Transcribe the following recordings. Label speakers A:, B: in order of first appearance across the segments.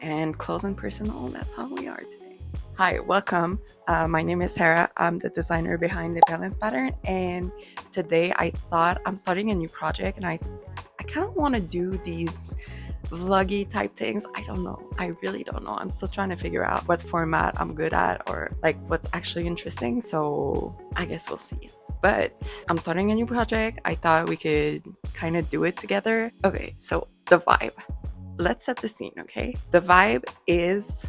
A: and close and personal. That's how we are today. Hi, welcome. My name is Sarah. I'm the designer behind the balance pattern, and today I thought I'm starting a new project, and I kind of want to do these vloggy type things. I don't know. I really don't know. I'm still trying to figure out what format I'm good at or like what's actually interesting. So I guess we'll see. But I'm starting a new project. I thought we could kind of do it together. Okay, so the vibe. Let's set the scene, okay? The vibe is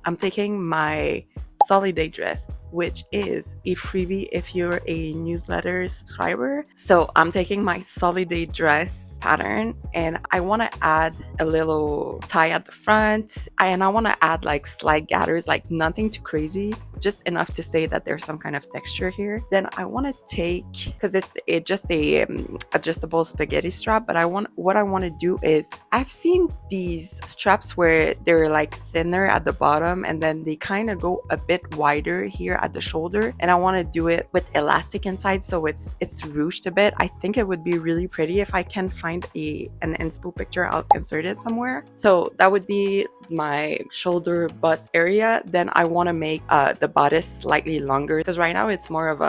A: I'm taking my Soliday dress, which is a freebie if you're a newsletter subscriber. So I'm taking my Soliday dress pattern and I want to add a little tie at the front, and I want to add like slight gathers, like nothing too crazy, just enough to say that there's some kind of texture here. Then I want to take, because it's just a adjustable spaghetti strap, but what I want to do is I've seen these straps where they're like thinner at the bottom and then they kind of go a bit wider here at the shoulder, and I want to do it with elastic inside so it's ruched a bit. I think it would be really pretty. If I can find an inspo picture, I'll insert it somewhere. So that would be my shoulder bust area. Then I want to make the bodice slightly longer, because right now it's more of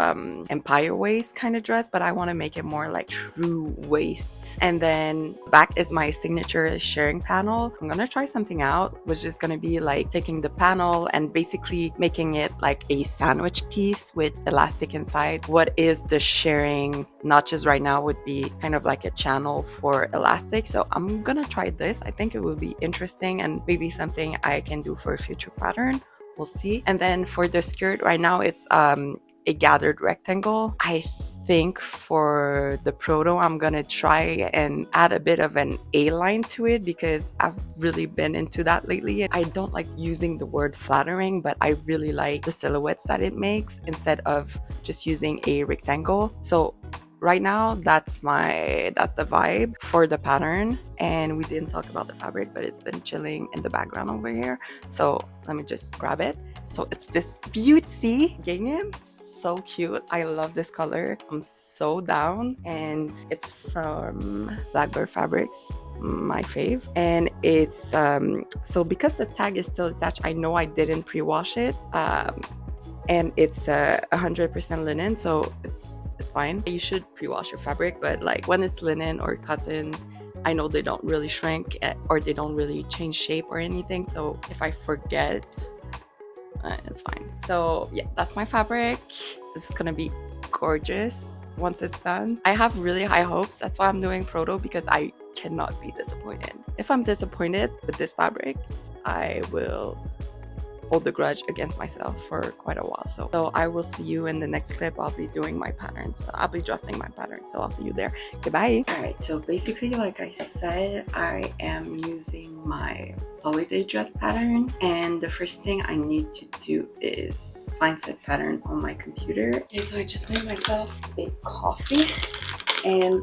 A: empire waist kind of dress, but I want to make it more like true waist. And then back is my signature sharing panel. I'm gonna try something out, which is gonna be like taking the panel and basically making it like a sandwich piece with elastic inside. What is the sharing notches right now would be kind of like a channel for elastic. So I'm gonna try this. I think it will be interesting and maybe something I can do for a future pattern. We'll see. And then for the skirt right now, it's a gathered rectangle. I think for the Proto, I'm gonna try and add a bit of an A-line to it, because I've really been into that lately. I don't like using the word flattering, but I really like the silhouettes that it makes instead of just using a rectangle. So right now, that's the vibe for the pattern. And we didn't talk about the fabric, but it's been chilling in the background over here. So let me just grab it. So it's this Beauty gingham. So cute. I love this color. I'm so down. And it's from Blackbird Fabrics, my fave. And it's so because the tag is still attached, I know I didn't pre-wash it. And it's 100% linen, so it's fine. You should pre-wash your fabric, but like when it's linen or cotton, I know they don't really shrink or they don't really change shape or anything. So if I forget, it's fine. So yeah, that's my fabric. This is gonna be gorgeous once it's done. I have really high hopes. That's why I'm doing Proto, because I cannot be disappointed. If I'm disappointed with this fabric, I will hold the grudge against myself for quite a while. So I will see you in the next clip. I'll be doing my patterns. I'll be drafting my pattern. So I'll see you there. Goodbye. All right. So basically, like I said, I am using my Soliday dress pattern. And the first thing I need to do is find said pattern on my computer. Okay, so I just made myself a coffee. And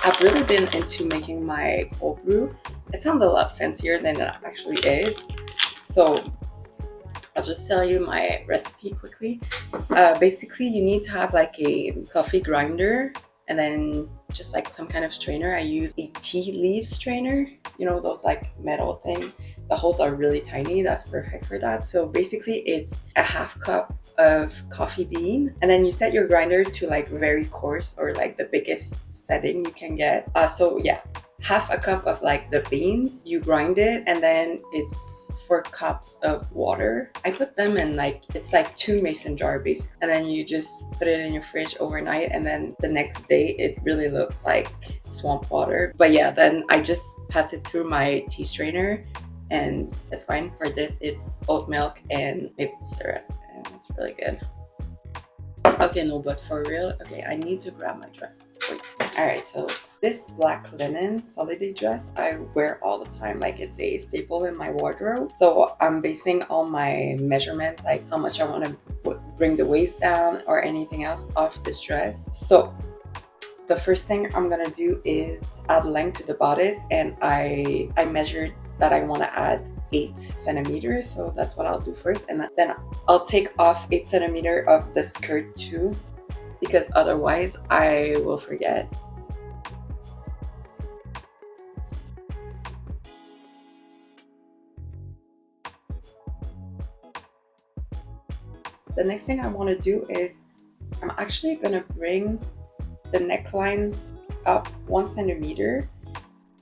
A: I've really been into making my cold brew. It sounds a lot fancier than it actually is. So I'll just tell you my recipe quickly. Basically, you need to have like a coffee grinder and then just like some kind of strainer. I use a tea leaf strainer, you know, those like metal thing. The holes are really tiny. That's perfect for that. So basically, it's a half cup of coffee bean, and then you set your grinder to like very coarse or like the biggest setting you can get. So yeah, half a cup of like the beans, you grind it, and then it's 4 cups of water. I put them in like, it's like 2 mason jar basically, and then you just put it in your fridge overnight, and then the next day it really looks like swamp water. But yeah, then I just pass it through my tea strainer and it's fine. For this, it's oat milk and maple syrup, and it's really good. Okay, no, but for real, okay, I need to grab my dress. Wait. All right, so this black linen Soliday dress I wear all the time. Like, it's a staple in my wardrobe. So I'm basing all my measurements, like how much I want to bring the waist down or anything else, off this dress. So the first thing I'm gonna do is add length to the bodice, and I measured that I want to add 8 centimeters, so that's what I'll do first, and then I'll take off 8 centimeters of the skirt too, because otherwise I will forget. the next thing I want to do is I'm actually going to bring the neckline up 1 centimeter,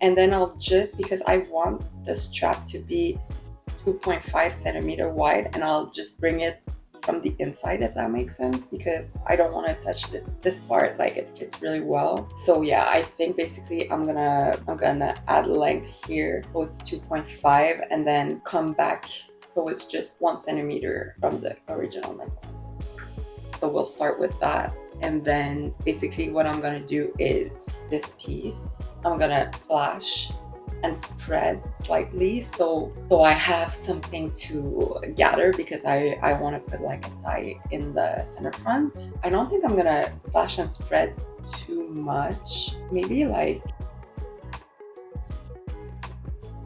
A: and then I'll just, because I want the strap to be 2.5 centimeter wide, and I'll just bring it from the inside, if that makes sense, because I don't want to touch this part, like it fits really well. So yeah, I think basically I'm gonna add length here so it's 2.5, and then come back so it's just 1 centimeter from the original neckline. So we'll start with that, and then basically what I'm gonna do is this piece I'm gonna flash and spread slightly so I have something to gather, because I want to put like a tie in the center front. I don't think I'm gonna slash and spread too much, maybe like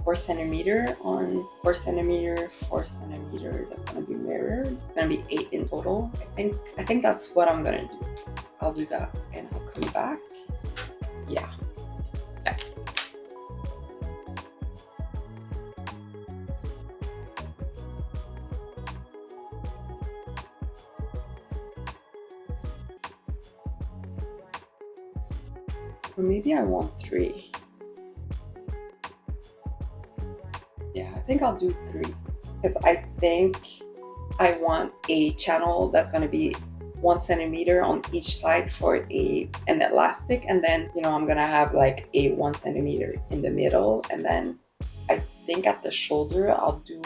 A: 4 centimeter on 4 centimeter, 4 centimeter. That's gonna be mirrored. It's gonna be 8 in total. I think that's what I'm gonna do. I'll do that and I'll come back. Yeah. Okay. Or maybe I want 3. Yeah, I think I'll do 3, because I think I want a channel that's going to be 1 centimeter on each side for an elastic, and then I'm gonna have like a 1 centimeter in the middle, and then I think at the shoulder I'll do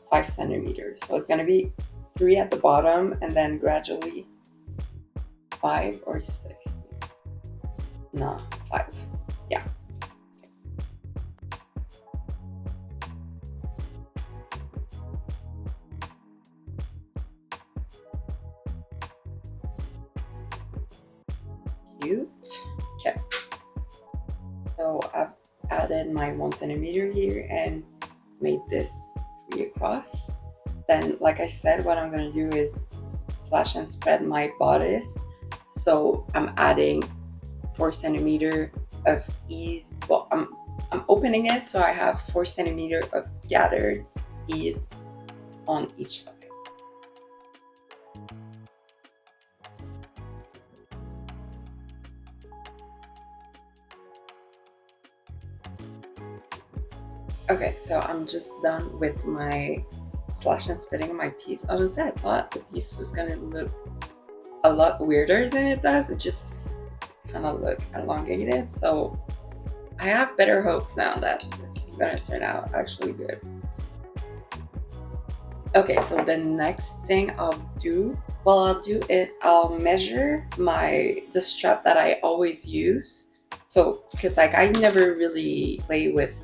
A: 5 centimeters. So it's gonna be 3 at the bottom, and then gradually 5 or 6. No, 5. Yeah. Cute. Okay. So I've added my 1 centimeter here and made this 3 across. Then, like I said, what I'm gonna do is slash and spread my bodice. So I'm adding 4 centimeter of ease. Well, I'm opening it so I have 4 centimeter of gathered ease on each side. Okay, so I'm just done with my slash and spreading my piece. Honestly, I thought the piece was gonna look a lot weirder than it does. It just kind of look elongated. So I have better hopes now that this is gonna turn out actually good. Okay, so the next thing I'll do is I'll measure the strap that I always use. So, because like I never really play with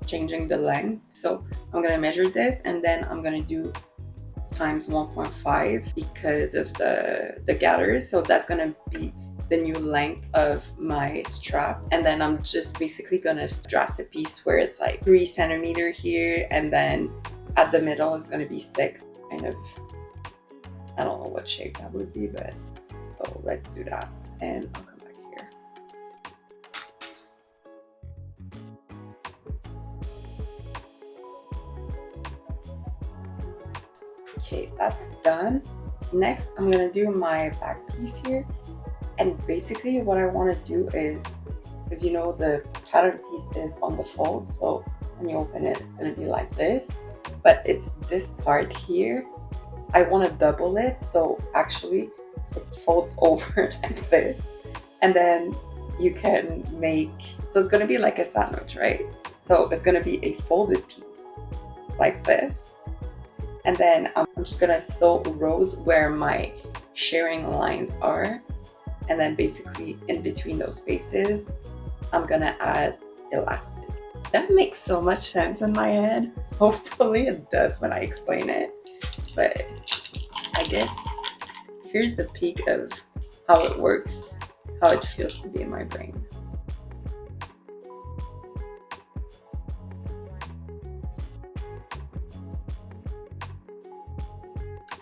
A: changing the length, so I'm gonna measure this, and then I'm gonna do times 1.5 because of the gathers. So that's gonna be the new length of my strap, and then I'm just basically gonna draft a piece where it's like 3 centimeter here, and then at the middle it's gonna be 6. Kind of, I don't know what shape that would be, but so let's do that, and I'll come back here. Okay, that's done. Next, I'm gonna do my back piece here, and basically what I want to do is, because the pattern piece is on the fold, so when you open it, it's gonna be like this, but it's this part here. I want to double it, so actually it folds over like this, and then you can make, so it's gonna be like a sandwich, right? So it's gonna be a folded piece like this. And then I'm just gonna sew rows where my shearing lines are. And then basically in between those spaces, I'm gonna add elastic. That makes so much sense in my head. Hopefully it does when I explain it. But I guess here's a peek of how it works, how it feels to be in my brain.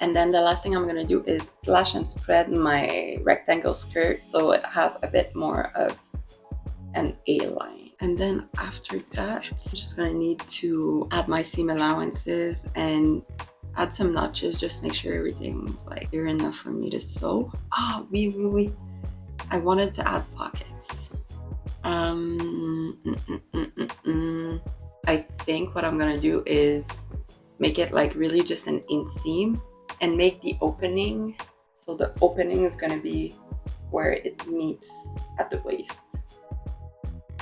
A: And then the last thing I'm gonna do is slash and spread my rectangle skirt so it has a bit more of an A-line. And then after that, I'm just gonna need to add my seam allowances and add some notches, just make sure everything's like clear enough for me to sew. Wait. I wanted to add pockets. I think what I'm gonna do is make it like really just an inseam and make the opening. So the opening is gonna be where it meets at the waist.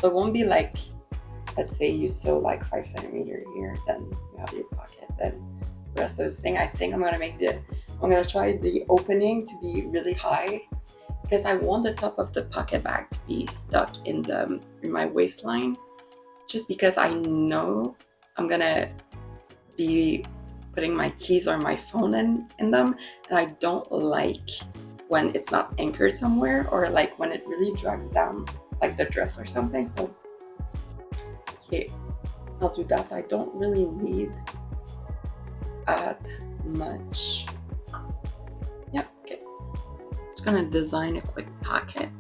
A: So it won't be like, let's say you sew like 5 centimeters here, then you have your pocket, then the rest of the thing. I think I'm gonna try the opening to be really high, because I want the top of the pocket bag to be stuck in my waistline, just because I know I'm gonna be putting my keys or my phone in them, and I don't like when it's not anchored somewhere, or like when it really drags down like the dress or something. So okay, I'll do that. I don't really need add much. Yeah, okay. Just gonna design a quick pocket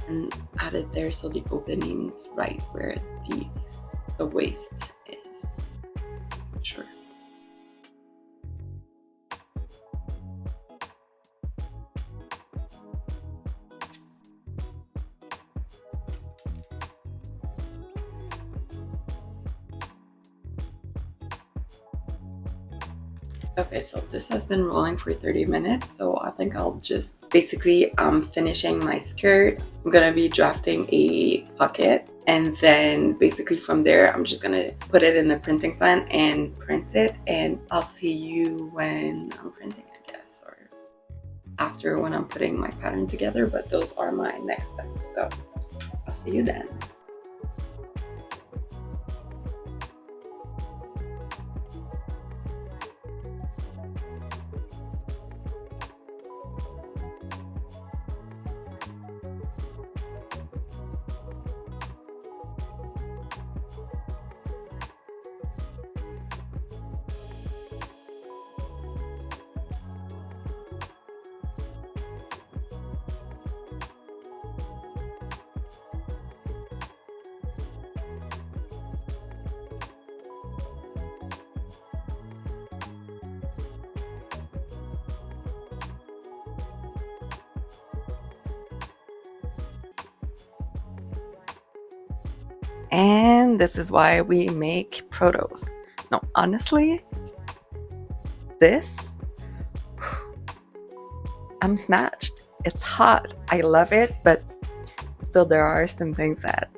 A: and add it there so the opening's right where the waist is. Sure. Okay, so this has been rolling for 30 minutes, so I think I'll just basically finishing my skirt. I'm gonna be drafting a pocket, and then basically from there I'm just gonna put it in the printing plan and print it, and I'll see you when I'm printing, I guess, or after when I'm putting my pattern together. But those are my next steps, so I'll see you then. And this is why we make protos. No, honestly, this, I'm snatched. It's hot. I love it, but still there are some things that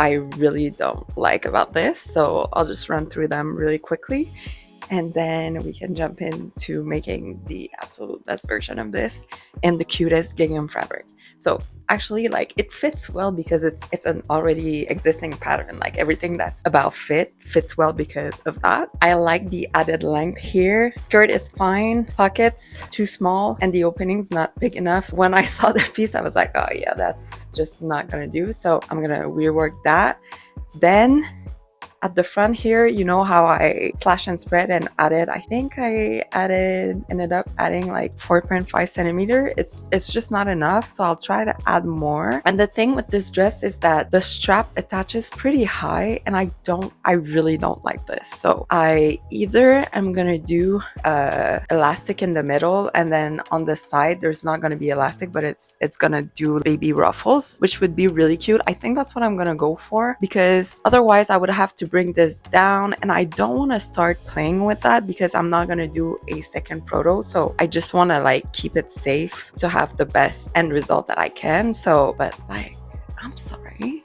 A: I really don't like about this. So I'll just run through them really quickly, and then we can jump into making the absolute best version of this in the cutest gingham fabric. So actually, like, it fits well because it's an already existing pattern. Like, everything that's about fits well because of that. I like the added length here. Skirt is fine, pockets too small, and the opening's not big enough. When I saw the piece, I was like, oh yeah, that's just not gonna do. So I'm gonna rework that. Then at the front here, you know how I slash and spread and added, I think I ended up adding like 4.5 centimeter. It's just not enough, so I'll try to add more. And the thing with this dress is that the strap attaches pretty high, and I really don't like this. So I either am gonna do elastic in the middle, and then on the side there's not gonna be elastic, but it's gonna do baby ruffles, which would be really cute. I think that's what I'm gonna go for, because otherwise I would have to bring this down, and I don't want to start playing with that because I'm not going to do a second proto. So I just want to like keep it safe to have the best end result that I can. So, but like, I'm sorry,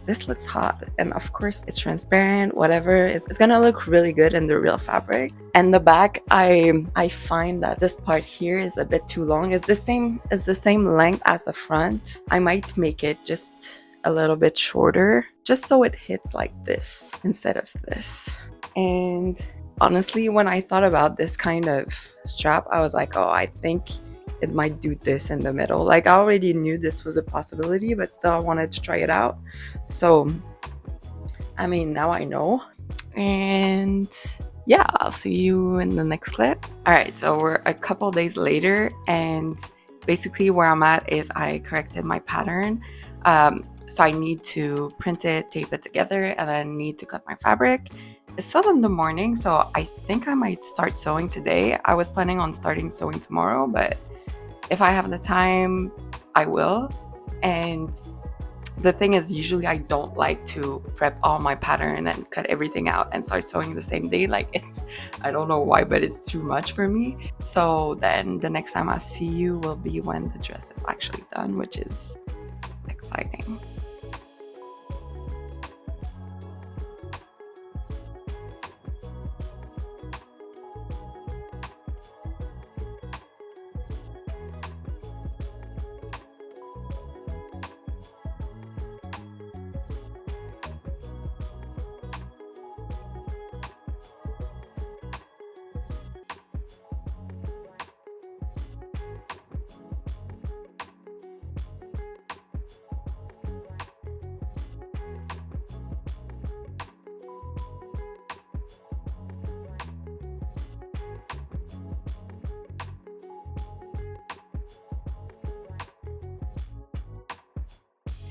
A: this looks hot, and of course it's transparent, whatever. It's gonna look really good in the real fabric. And the back, I find that this part here is a bit too long. It's the same length as the front. I might make it just a little bit shorter, just so it hits like this instead of this. And honestly, when I thought about this kind of strap, I was like, oh, I think it might do this in the middle. Like, I already knew this was a possibility, but still I wanted to try it out. So I mean, now I know. And yeah, I'll see you in the next clip. All right, so we're a couple days later, and basically where I'm at is I corrected my pattern. So I need to print it, tape it together, and then need to cut my fabric. It's still in the morning, so I think I might start sewing today. I was planning on starting sewing tomorrow, but if I have the time, I will. And the thing is, usually I don't like to prep all my pattern and cut everything out and start sewing the same day. Like, it's, I don't know why, but it's too much for me. So then the next time I see you will be when the dress is actually done, which is exciting.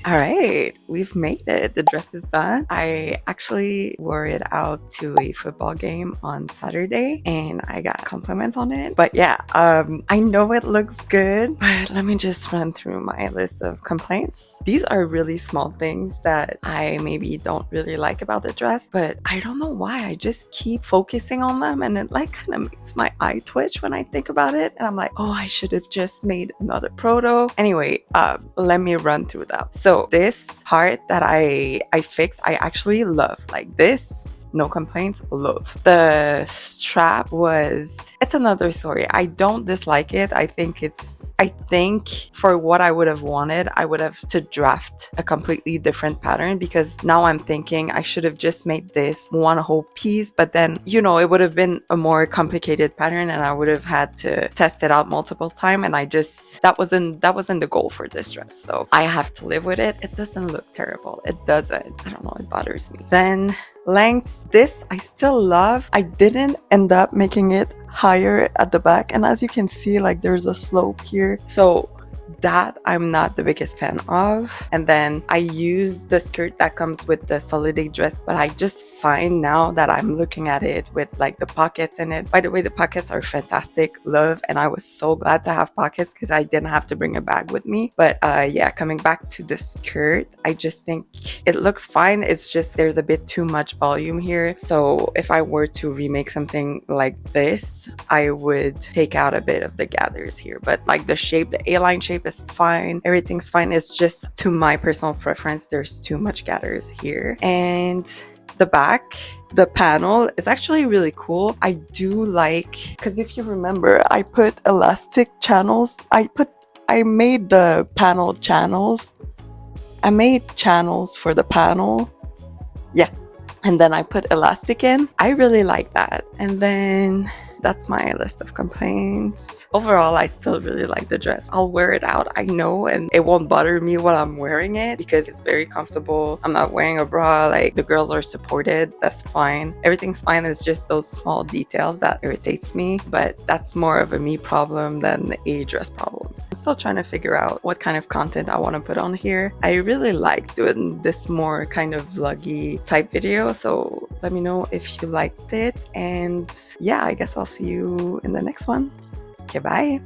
A: All right, we've made it. The dress is done. I actually wore it out to a football game on Saturday and I got compliments on it. But yeah, I know it looks good, but let me just run through my list of complaints. These are really small things that I maybe don't really like about the dress, but I don't know why. I just keep focusing on them and it like kind of makes my eye twitch when I think about it. And I'm like, oh, I should have just made another Proto. Anyway, let me run through them. So this part that I fixed, I actually love. Like this, no complaints, love. The strap was, it's another story. I don't dislike it. I think for what I would have wanted, I would have to draft a completely different pattern because now I'm thinking I should have just made this one whole piece, but then, it would have been a more complicated pattern and I would have had to test it out multiple times. And that wasn't the goal for this dress. So I have to live with it. It doesn't look terrible. It doesn't. I don't know. It bothers me. Then lengths, this I still love. I didn't end up making it higher at the back, and as you can see, like there's a slope here, so that I'm not the biggest fan of. And then I use the skirt that comes with the Soliday dress, but I just find now that I'm looking at it with like the pockets in it. By the way, the pockets are fantastic, love, and I was so glad to have pockets because I didn't have to bring a bag with me. But yeah, coming back to the skirt, I just think it looks fine. It's just there's a bit too much volume here. So if I were to remake something like this, I would take out a bit of the gathers here. But like the shape, the A-line shape is fine. Everything's fine. It's just to my personal preference, there's too much gathers here. And the back, the panel is actually really cool. I do like, because if you remember, I put elastic channels. I made the panel channels. I made channels for the panel. Yeah. And then I put elastic in. I really like that. And then that's my list of complaints. Overall, I still really like the dress. I'll wear it out, I know, and it won't bother me while I'm wearing it because it's very comfortable. I'm not wearing a bra, like the girls are supported, that's fine. Everything's fine, it's just those small details that irritates me, but that's more of a me problem than a dress problem. I'm still trying to figure out what kind of content I want to put on here. I really like doing this more kind of vloggy type video, so let me know if you liked it, and yeah, I guess I'll see you in the next one. Okay, bye.